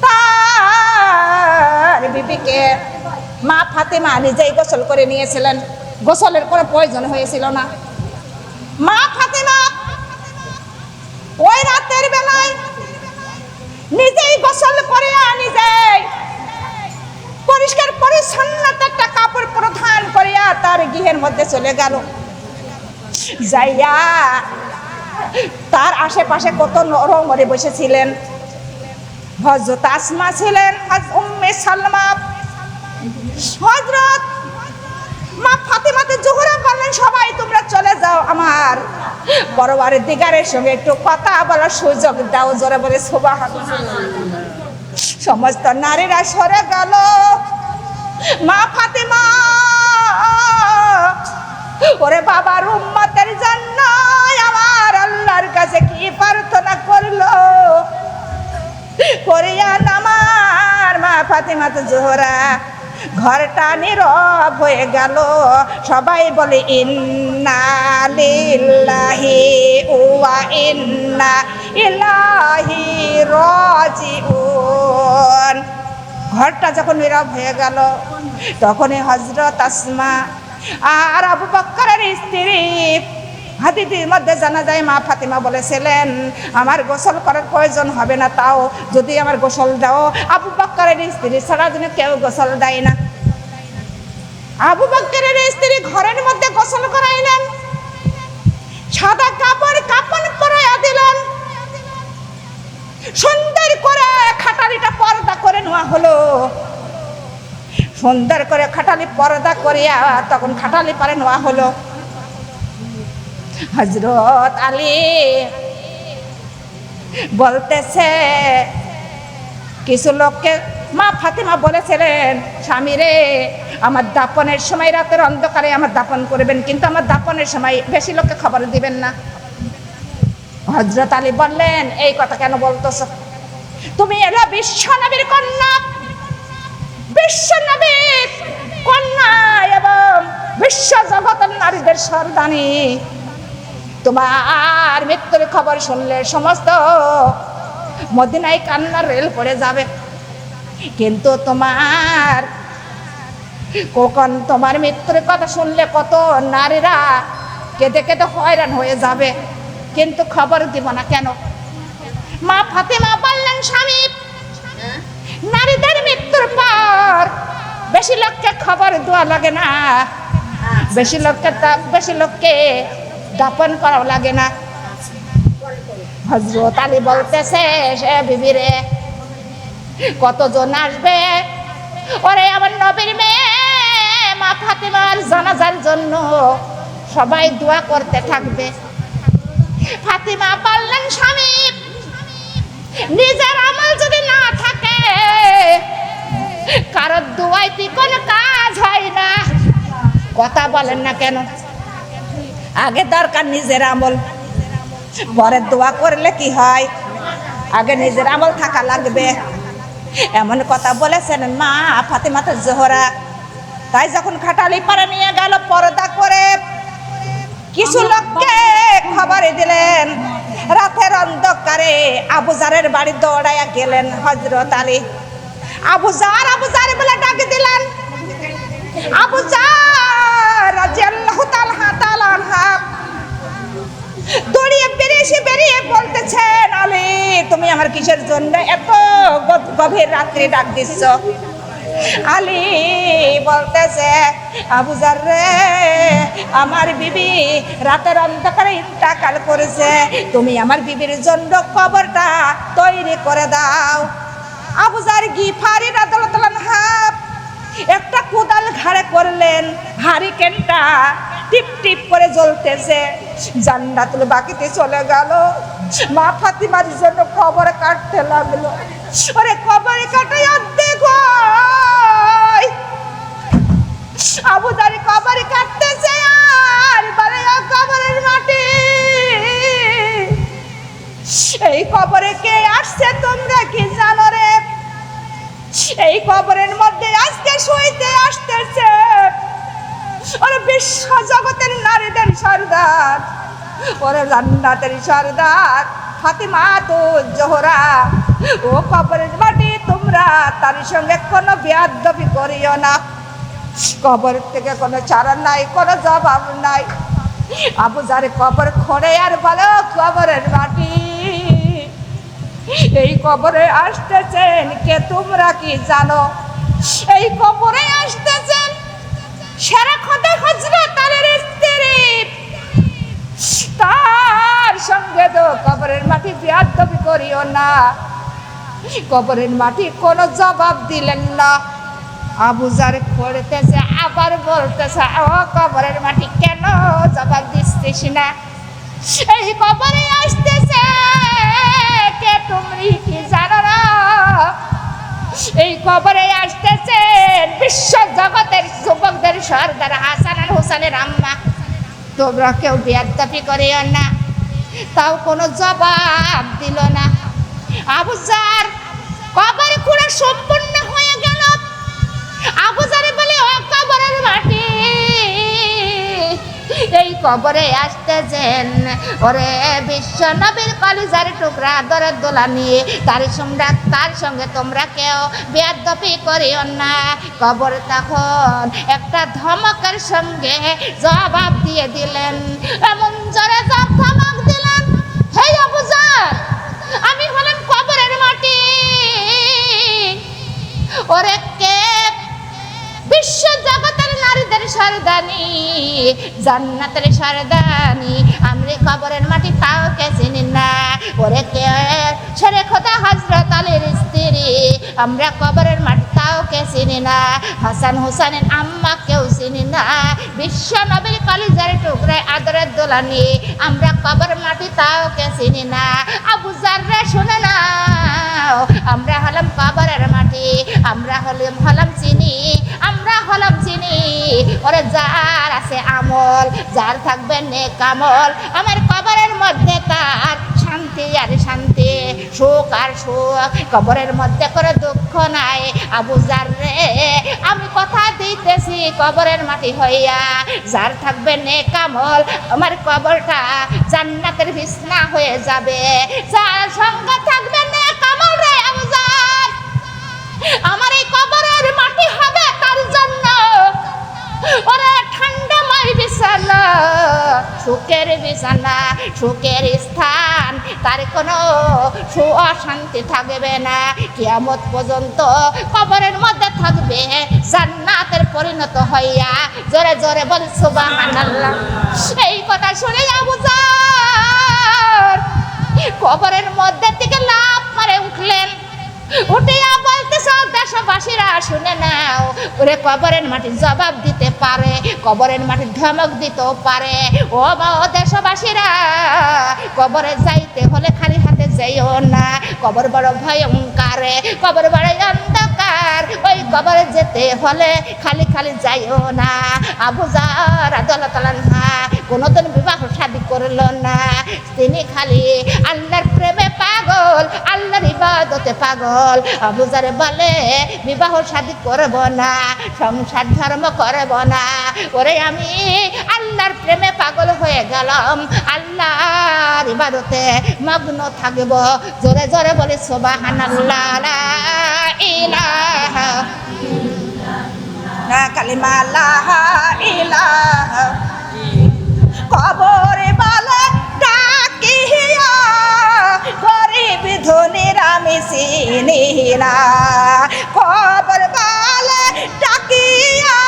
তার বিবিকে মা ফাতিমা নিজেই গোসল করে নিয়েছিলেন। গোসলের কোনো প্রয়োজন হয়েছিল না। মা ফাতিমা ওই রাতের বেলায় নিজেই গোসল করে নিজেই পরিষ্কার পরিচ্ছন্ন একটা কাপড় প্রধান করিয়া তার গৃহের মধ্যে চলে গেল। যাইয়া তার আশেপাশে কত নরমরে বসেছিলেন। হযরত আসমা ছিলেন, উম্মে সালমা, হযরত মা ফাতিমাতুজ জোহরা বললেন সবাই তোমরা চলে যাও, আমার পরওয়ারের দিগারের সঙ্গে একটু কথা বলার সুযোগ দাও। জোরে বলে সুবহানাল্লাহ। সমস্ত নারীরা সরে গেল। মা ফাতিমা ওরে বাবার উম্মতের জন্য আমার আল্লাহর কাছে কি প্রার্থনা করলো করিয়া আমার মা ফাতিমাতুজ জোহরা ঘরটা নীরব হয়ে গেল। সবাই বলে ইন্না লিল্লাহি ওয়া ইন্না ইলাইহি রাজিউন। ঘরটা যখন নীরব হয়ে গেল, তখনই হযরত আসমা আর আবু বকরের স্ত্রী হাদিসের মধ্যে জানা যায় মা ফাতিমা বলেছিলেন আমার গোসল করার প্রয়োজন হবে না, তাও যদি আমার গোসল দাও। আবু বকরের স্ত্রী ছাড়া যেন কেউ গোসল দেয় না। আবু বকরের স্ত্রী ঘরের মধ্যে গোসল করাইলেন, সাদা কাপড় কাফন পরাইয়া দিলেন, সুন্দর করে খাটালিটা পর্দা করে নেওয়া হলো। সুন্দর করে খাটালি পর্দা করিয়া তখন খাটালি পারে নেওয়া হলো। হযরত আলী বলতেছে কিছু লোককে মা ফাতিমা বলেছিলেন স্বামী রে আমার দাপনের সময় রাতের অন্ধকারে আমার দাপন করবেন, কিন্তু আমার দাপনের সময় বেশি লোককে খবর দিবেন না। হযরত আলী বললেন এই কথা কেন বলতেছ? তুমি এলা বিশ্ব নবীর কন্যা, বিশ্ব নবীর কন্যা এবং বিশ্ব জগতের নারীদের সর্দানী। তোমার মৃত্যুর খবর শুনলে সমস্ত মদিনায় কান্নার রেল পড়ে যাবে, কিন্তু তোমার মৃত্যুর কথা শুনলে কত নারীরা কেঁদে কেঁদে হয়রান হয়ে যাবে, কিন্তু খবর দিব না কেন? মা ফাতিমা বললেন স্বামী নারীদের মৃত্যুর পর বেশি লোককে খবর দেওয়া লাগে না, বেশি লোককে দাপন করাও লাগে না। হযরত আলী বলতেছে সে বিবিরে কতজন আসবে? ওরে আমার নবীর মেয়ে মা ফাতিমার জানাজার জন্য সবাই দোয়া করতে থাকবে। ফাতিমা বললেন স্বামী নিজের আমল যদি না থাকে কারোর দোয়াইতে কোনো কাজ হয় না। কথা বলেন না কেন? আগে দরকার নিজের আমল, পরে দোয়া করলে কি হয়? আগে নিজের আমল থাকা লাগবে। এমন কথা বলেছেন মা ফাতিমাতুজ জোহরা। তাই যখন খাটালি পারে নিয়ে গেল পর্দা করে, কিছু লোককে খবর দিলেন। রাতের অন্ধকারে আবু জারের বাড়ি দৌড়াইয়া গেলেন হযরত আলী। আবু জার বলে ডাক দিলেন, আবু জার রাদিয়াল্লাহু তাআলা আনহা দৌড়িয়ে বেরিয়ে বলতেছেন, আলী তুমি আমার কিসের জন্য এত গভীর রাত্রে ডাক দিচ্ছ? আলী বলতেছে, আবু জার রে, আমার বিবি রাতের অন্ধকারে ইন্তেকাল করেছে, তুমি আমার বিবির জন্য কবরটা তৈরি করে দাও। আবু জার গিফারি রাদিয়াল্লাহু তাআলা আনহু একটা কোদাল ঘাড়ে করলেন, হারিকেনটা টিপ টিপ করে জ্বলতেছে, জান্নাতুল বাকিতে চলে গেল। মা ফাতিমার জন্য কবর কাটতে লাগলো। ওরে কবর কাটাই অর্ধেক হয়। আবু জার কবর কাটতেছে আর বলে, ও কবরের মাটি, এই কবরে কে আসছে তোমরা কি জানো রে? এই কবরের মধ্যে আজকে শুইতে আসতেছে ওরে বিশ্ব জগতের নারীদের সর্দার, ওরে জান্নাতের সর্দার ফাতিমা তুজ জোহরা। ও কবরের মাটি, তোমরা তার সঙ্গে কোনো বেয়াদবি করিও না। কবর থেকে কোনো চারা নাই, কোনো জবাব নাই। আবু জার কবর খোঁড়ে আর বলো, কবরের মাটি, এই কবরে আসতেছেন কে তোমরা কি জানো? এই কবরে আসতেছেন সেরা খোদা হযরত আলীর স্ত্রী। তার সঙ্গে তো কবরের মাটি বেয়াদবি করিও না। কবরের মাটি কোনো জবাব দিলেন না। আবু জার পড়তেছে, আবার বলতেছে, ও কবরের মাটি কেন জবাব দিচ্ছিস না? এই কবরে আসতেছে কে তুমি কি জানো না? এই কবরে আসতেছেন বিশ্ব জগতের যুবকদের সর্দার হাসান আর হোসেনের আম্মা। তোমরা কেউ বেয়াদবি করিও না। তাও কোনো জবাব দিল না। আবু জার কবর খুঁড়া সম্পূর্ণ হয়ে গেল। আবু জারে বলে, ও কবরের মাটি, এই কবরে আসতেছেন ওরে বিশ্ব নবীর কলিজার টুকরা আদরের দোলা নিয়ে, তার সঙ্গে তোমরা কেউ বেয়াদবি করিও না। কবর তখন একটা ধমকের সঙ্গে জবাব দিয়ে দিলেন, এমন জোরে ধমক দিলেন, হে আবু জার, আমি হলাম কবরের মাটি। ওরে কে বিশ্ব জগতের নারীদের সর্দানি, জান্নাতের সর্দানি, আমরা কবরের মাটি তাও কে চিনি না। ওরে কে ছেড়ে খোদা হযরত আলীর স্ত্রী, আমরা কবরের মাটি তাও কে চিনি না। হাসান হোসেনের আম্মা কেউ চিনি না। বিশ্ব নবীর কলিজার টুকরায় আদরের দোলা নিয়ে আমরা কবরের মাটি তাও কে চিনি না। আবু জার রে শুনে নাও, আমরা হলাম কবরের মাটি, আমরা হলাম চিনি, আমরা হলাম চিনি। ওরে যার আছে আমল, যার থাকবে নেক আমল, আমার কবরের মধ্যে তার শান্তি আর শান্তি, সুখ আর সুখ, কবরের মধ্যে করে দুঃখ নাই। আবু জার রে, আমি কথা দিতেছি কবরের মাটি হইয়া, যার থাকবে নেক আমল, আমার কবরটা জান্নাতের বিছনা হয়ে যাবে। যার সঙ্গে থাকবে নেক আমল রে আবু জার, আমার এই কবরের মাটি হবে তার জন্য ওরে ঠান্ডাময় বিছানা, সুখের বিছানা, সুখের স্থান, তার কোনো অশান্তি থাকবে না। কিয়ামত পর্যন্ত কবরের মধ্যে থাকবে জান্নাতের পরিণত হইয়া। জোরে জোরে বল সুবহানাল্লাহ। এই কথা শুনে আবু জার কবরের মধ্যে থেকে লাফ মারে উঠলেন। উঠিয়া বলতেছে, দেশবাসীরা শুনে নাও, ওরে কবরের মাটি জবাব দিতে পারে, কবরের মাটি ধমক দিতেও পারে। ও দেশবাসীরা, কবরে যাইতে হলে খালি হাতে যাইও না, কবর বড় ভয়ঙ্কর, কবর বড় অন্ধকার, ওই কবরে যেতে হলে খালি খালি যাইও না। আবু জার রাদিয়াল্লাহু তাআলা কোনোদিন বিবাহ শাদী করলো না। তিনি খালি আল্লাহর প্রেমে পাগল, আল্লাহর ইবাদতে পাগল। আবু জার বলে, বিবাহ শাদী করব না, সংসার ধর্ম করব না, ওরে আমি আল্লাহর প্রেমে পাগল হয়ে গেলাম, আল্লাহর ইবাদতে মগ্ন থাকব। জোরে জোরে বলে সুবহানাল্লাহ, লা ইলাহা কালিমা লা ইলাহা কবরে বলে ডাকিয়া গরিব ধনীর আমি চিনি না কবর বলে ডাকিয়া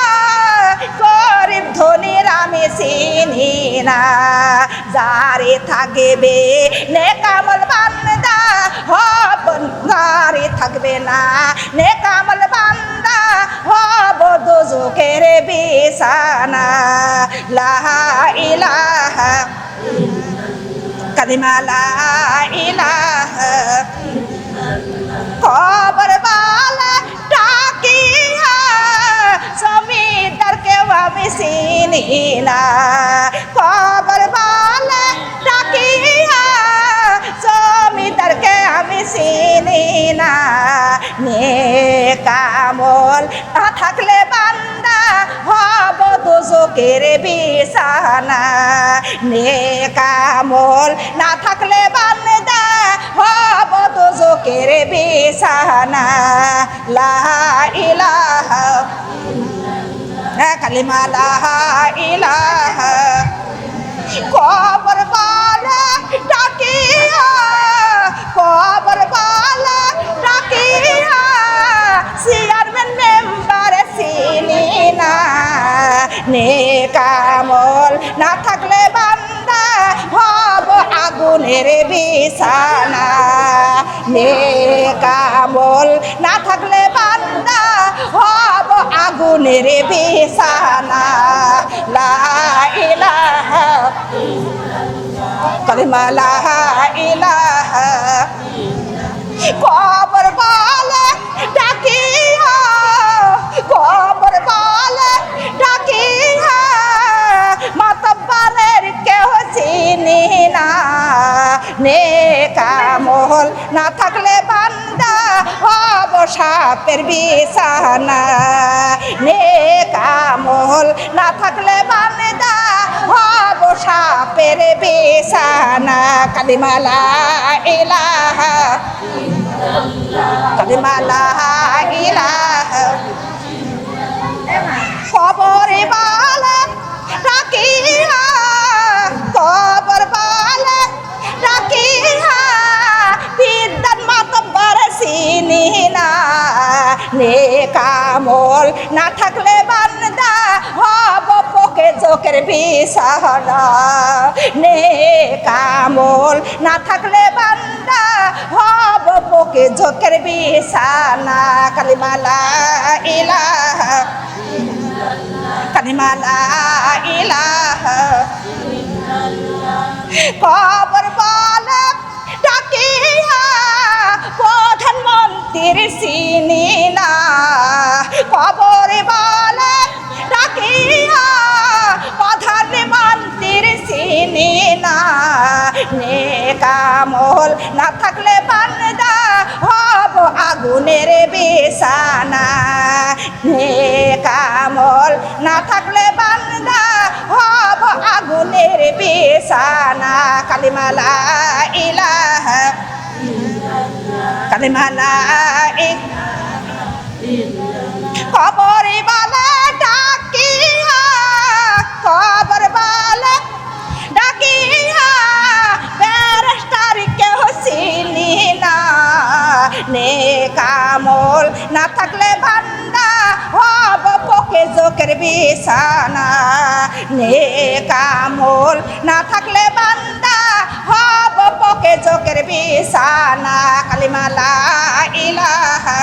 গরিব ধনীর আমি চিনি না যারে থাকবে নেকামল বান্দা হব যারে থাকবে না নেকামল বান্দা হব দোজখের বিছানা লা ইলাহা কালিমা লা ইলাহা কবর বালা ডাকিয়া জমিদারকে আমি চিনি না কবর বালা ডাকিয়া জমিদারকে আমি চিনি না নেকামল না থাকলে বান্দা হব দোজখের বিছানা নেকামল না থাকলে বান্দা হব দোজখের বিছানা লা ইলাহা কালিমা লা ইলাহা কবর বালা ডাকিয়া কবর বালা ডাকিয়া চেয়ারম্যান মেম্বার চিনি না নেকামল না থাকলে বান্দা হব আগুনের বিছানা নেকামল না থাকলে বান্দা হব আগুনের বিছানা লা ইলাহা কালিমা লা ইলাহা কবর বালা ডাকিয়া কবর বালা ডাকিয়া মাতব্বরের কেহ চিনি না নেকামল না থাকলে বান্দা হব সাপের বিছানা নেকামল না থাকলে বান্দা হব সাপের বিছানা কালিমা লা ইলাহা কালিমা লা ইলাহা কবরে বালা ডাকিয়া কবর বালা ডাকিয়া বিদ্যান মাতব্বর চিনি না নেকামল না থাকলে বান্দা হব পকে জোকের বিছানা নেকামল না থাকলে বান্দা হব পকে জোকের বিছানা কালিমা লা ইলাহা কালিমা লা ইলাহা কবর বালা ডাকিয়া প্রধানমন্ত্রীর চিনি না কবর বালা ডাকিয়া প্রধানমন্ত্রীর চিনি না নেকামল না থাকলে বান্দা হব আগুনের বিছানা নেকামল না থাকলে বান্দা হব আগুনের বিছানা কালিমা লা ইলাহা কালিমা লা কবর বালা ডাকিয়া কবর বালা ডাকিয়া ব্যারিস্টার কেহ চিনি না নেকামল না থাকলে বান্দা হব পকে জোকের বিছানা নেকামল না থাকলে বান্দা হব পকে জোকের বিছানা কালিমা লা ইলাহা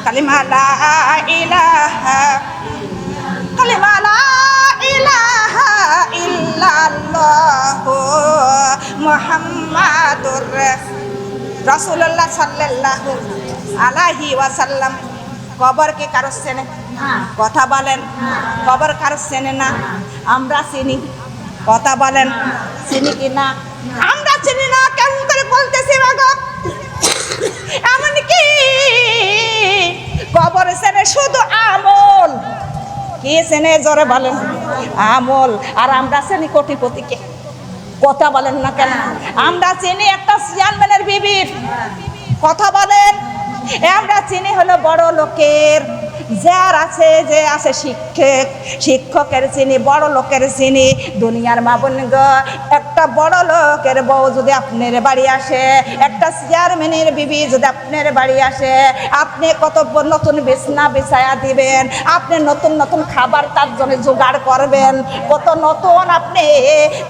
কালিমা লা ইলাহা কালিমা লা ইলাহা ইল্লাল্লাহু মুহাম্মাদুর রাসূলুল্লাহ সাল্লাল্লাহু আলাইহি ওয়াসাল্লাম কবরকে কারো চেনে কথা বলেন কবর কারো চেনে না আমরা চিনি কথা বলেন চিনি কি না আমরা চিনি না কেন করে বলতেছি বাবা এমন কি কবর চেনে শুধু আমল কি চেনে জোরে বলেন আমল আর আমরা চিনি কোটিপতিকে কথা বলেন না কেন আমরা চিনি একটা চেয়ারম্যানের বিবির কথা বলেন আমরা চিনি হলো বড় লোকের যার আছে যে আছে শিক্ষক, শিক্ষকের চিনি, বড় লোকের চিনি। দুনিয়ার মা বোন গো, একটা বড় লোকের বউ যদি আপনার বাড়ি আসে, একটা চেয়ারম্যানের বিবি যদি আপনার বাড়ি আসে, আপনি কত নতুন বিছনা বিছায়া দিবেন, আপনি নতুন নতুন খাবার তার জন্য জোগাড় করবেন, কত নতুন আপনি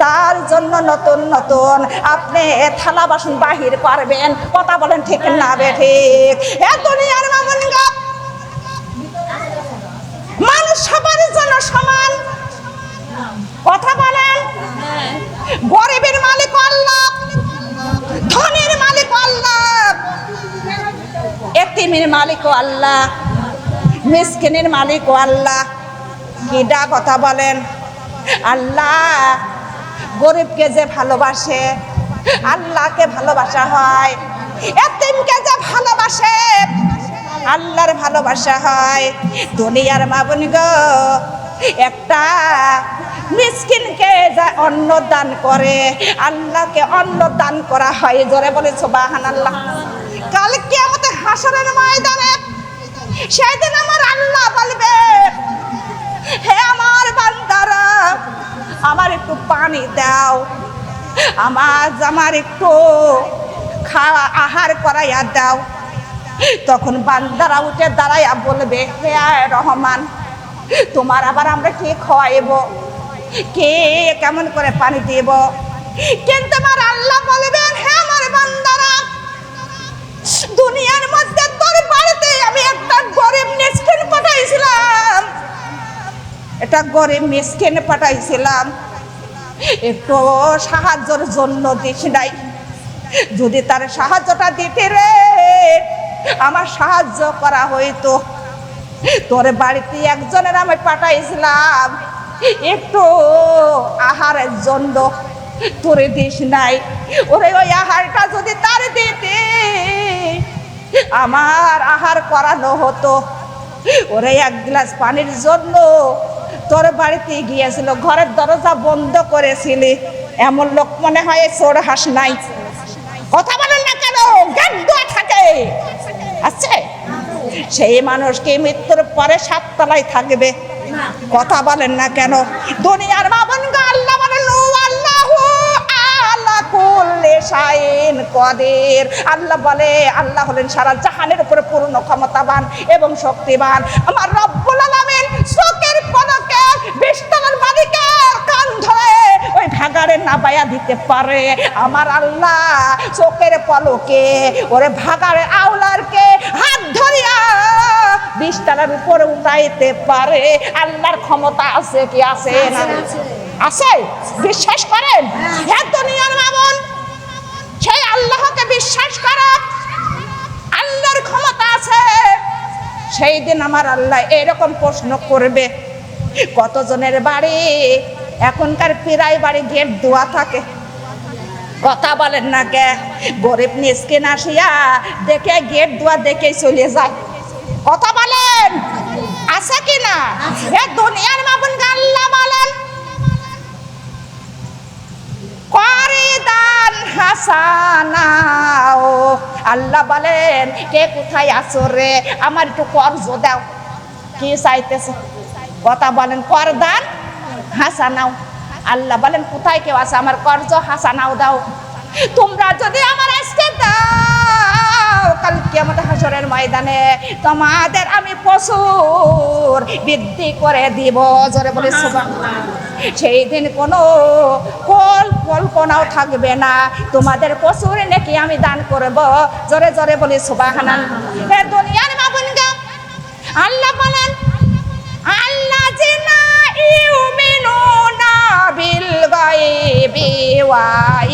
তার জন্য নতুন নতুন আপনি থালা বাসন বাহির করবেন। কথা বলেন ঠিক না বেঠিক? এ দুনিয়ার মা বোন গো, মানুষ সবার জন্য সমান। কথা বলেন। গরিবের মালিক আল্লাহ, ধনের মালিক আল্লাহ, এতিমের মালিক আল্লাহ, মিসকিনের মালিক আল্লাহ। কিডা কথা বলেন? আল্লাহ গরিবকে যে ভালোবাসে, আল্লাহকে ভালোবাসা হয়। এতিমকে যে ভালোবাসে, আল্লাহর ভালোবাসা হয়। দুনিয়ার মা বোন গো, একটা মিসকিনকে যা অন্ন দান করে, আল্লাহকে অন্ন দান করা হয়। জোরে বলে সুবহানাল্লাহ। কাল কিয়ামতে হাসরের ময়দানে সেদিন আমার আল্লাহ বলবে, হে আমার বান্দারা, আমার একটু পানি দাও, আমার একটু খাওয়া আহার করাইয়া দাও। তখন বান্দারা উঠে দাঁড়াইয়া বলবে, হে রহমান, তোমার আবার আমরা কে খাওয়াইব, কে কেমন করে পানি দিব? কিন্তু আমার আল্লাহ বলবেন, হে আমার বান্দারা, দুনিয়ার মধ্যে তোর বাড়িতে আমি একটা গরিব মিসকিন পাঠাইছিলাম, এটা গরিব মিসকিন পাঠাইছিলাম, একটু সাহায্যের জন্য দিস নাই। যদি তার সাহায্যটা দিতে রে, আমার সাহায্য করা হইতো। তোর বাড়িতে একজনের আমি পাঠাইছিলাম একটু আহারের জন্য, তোরে দিস নাই। ওরে ওই আহারটা যদি তার দিতে, আমার আহার করানো হতো। ওরে এক গ্লাস পানির জন্য তোর বাড়িতে গিয়েছিল, ঘরের দরজা বন্ধ করেছিলি। এমন লোক মনে হয় চোর হাস নাই। কথা বলেন না কেন? জ্ঞান দেওয়া থাকে আছে। সেই মানুষ কি মৃত্যুর পরে 7 তলায় থাকবে? কথা বলেন না কেন? দুনিয়ার মা বোন গো, আল্লাহ বলেন আল্লাহু আলা কুল্লি শাইইন কাদির। আল্লাহ বলে, আল্লাহ হলেন সারা জাহানের উপরে পূর্ণ ক্ষমতাবান এবং শক্তিমান। আমার রব্বুল আলামিন চোখের পলকে 20 তলার মালিকের কান ধরে ওই ভাগাড়ে নাবায়া দিতে পারে। আমার আল্লাহ চোখের পলকে ওরে ভাগাড়ে আওলারকে হাত ধরিয়া 20 তলার উপরে উঠাইতে পারে। আল্লাহর ক্ষমতা আছে কি আছে না? আছে। বিশ্বাস করেন? হ্যাঁ দুনিয়ার মা বোন, সেই আল্লাহকে বিশ্বাস করো, আল্লাহর ক্ষমতা আছে। সেই দিন আমার আল্লাহ এরকম প্রশ্ন করবে, কতজনের বাড়ি এখনকার প্রায় বাড়ি গেট দেওয়া থাকে? কথা বলেন না কে? গরিব মিসকিন আসিয়া দেখে গেট দেওয়া দেখে চলে যায়। কথা বলেন আছে কি না? এ দুনিয়ার মা বোন, আল্লাহ বলেন করে দান হাসানাও। আল্লাহ বলেন, কে কোথায় আছো রে, আমার একটু কর্জ দাও। কি চাইতেছে? কথা বলেন, কর দান হাসানাও। আল্লাহ বলেন, কোথায় কেউ আছে, আমার কর্জ হাসানাও দাও। তোমরা যদি আমার আজকে দাও, কাল কিয়ামতের হাসরের ময়দানে তোমাদের আমি প্রচুর বৃদ্ধি করে দিব। জোরে বলে সুবহানাল্লাহ। সেই দিন কোনো কল্পনাও থাকবে না, তোমাদের প্রচুর নাকি আমি দান করব। জোরে জোরে বলি সুবহানাল্লাহ। এ দুনিয়ার মা বোন গো, আল্লাহ বলেন, আল্লাহ জিনা ইউমিনুনা বিল গায়বি ওয়া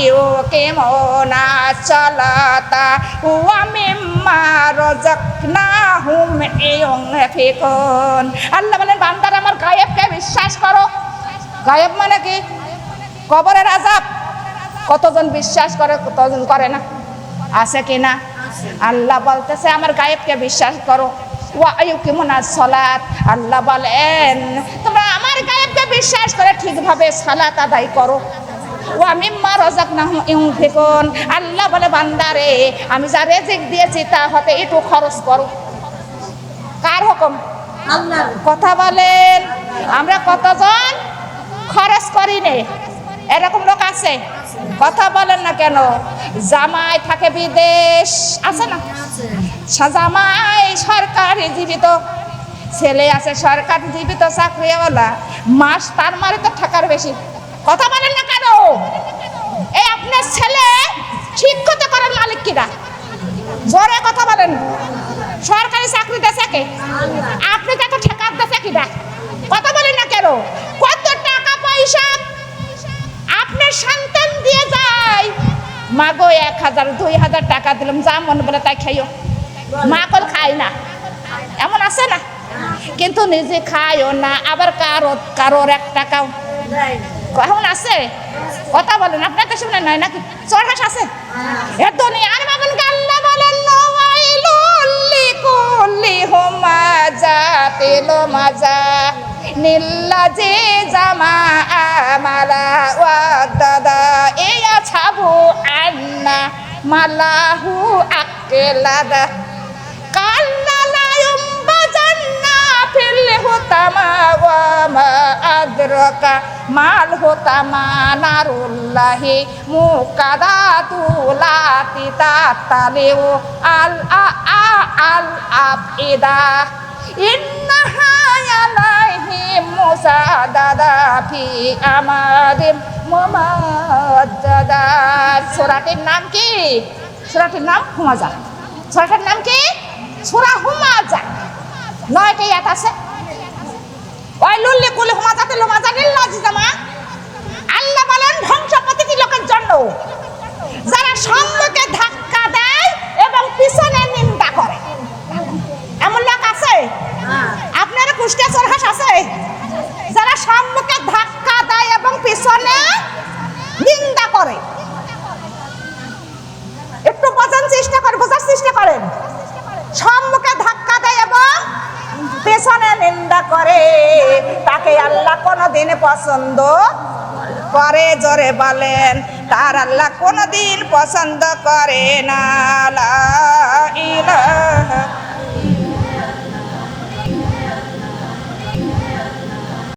ইউকিমুনা সালাতা ওয়া মিম্মা রাযাকনাহুম ইউনফিকুন। আল্লাহ বলেন, বান্দারা আমার গায়েবকে বিশ্বাস করো। গায়েব মানে কি? কবরের আযাব। কতজন বিশ্বাস করে, কতজন করে না? আছে কি না? আল্লাহ বলতেছে, আমার গায়েবকে বিশ্বাস করো। ওয়া ইউকিমুনা সালাত। আল্লাহ বলেন, তোমরা আমার গায়েবকে বিশ্বাস করে ঠিকভাবে সালাত আদায় করো। ওয়া মিম্মা রাযাকনাহুম ইউনফিকুন। আল্লাহ বলে, বান্দারে আমি যা রিজিক দিয়েছি তা হতে একটু খরচ করো। কার হুকুম? কথা বলেন, আমরা কতজন খরচ করি নে? এরকম লোক আছে? কথা বলেন না কেন? জামাই থাকে বিদেশ, আছে না? জামাই সরকারি জীবিত, ছেলে আছে সরকারি জীবিত চাকরিওয়ালা, মাস তার মারে তো টাকার বেশি। কথা বলেন না কেন? এই আপনার ছেলে শিক্ষিত করার মালিক কিনা? জোরে কথা বলেন। সরকারি চাকরি দেশে কে? আপনি তাকে ঠেকার দেশে কিনা? কথা বলেন না কেন? কত টাকা পয়সা আপনার সন্তান দিয়ে যায়, মা গো 1000 2000 টাকা দিলাম, যা মন বলে তাই খাইও। মা কল খায় না, এমন আছে না? কিন্তু নিজে খায়ও না, আবার কারোর 1 টাকাও এখন আছে। কথা বলেন, আপনার কাছে মনে নাই নাকি? চরহাস আছে এ দুনিয়ার বাবন গাল্লা বলেন নওয়াইলুল লিকুল্লি হুমাজা তেলো মাজা নিল্লাজি জামা আমালা ওয়াদাদা ইয়া ছাবু আন্না মালাহু আকেলাদা কাল্লা লায়ুম বাজান্না ফিল হুতামা ওয়া মা আদরাকা মাল হুতামা নারুল্লাহি মুকাদাতুলাতি তাতালিউ আল আফইদা ইন্নাহা আলাইহিম মুসাদাদা ফি আমাদিম মুমাদ্দাদা। সূরাটির নাম কি? সূরাটির নাম হুমাজা। সূরাটির নাম কি? সূরা হুমাজা। 9টি আয়াত আছে। ওয়াইলুল লিকুল্লি হুমাজাতিল লুমাজা লিল্লাজি জামা। আল্লাহ বলেন ধ্বংস প্রতিটি লোকের জন্য যারা সম্মুখে ধাক্কা দেয় এবং পিছনে নিন্দা করে। এমন লোক আছে? আপনার কুষ্টিয়া চরহাস আছে যারা সম্মুখে ধাক্কা দেয় এবং পিছনে নিন্দা করে। একটু বোঝার চেষ্টা করেন। সম্মুখে ধাক্কা দেয় এবং পেছনে নিন্দা করে, তাকে আল্লাহ কোনদিন পছন্দ করে? জোরে বলেন, তার আল্লাহ কোনদিন পছন্দ করে না।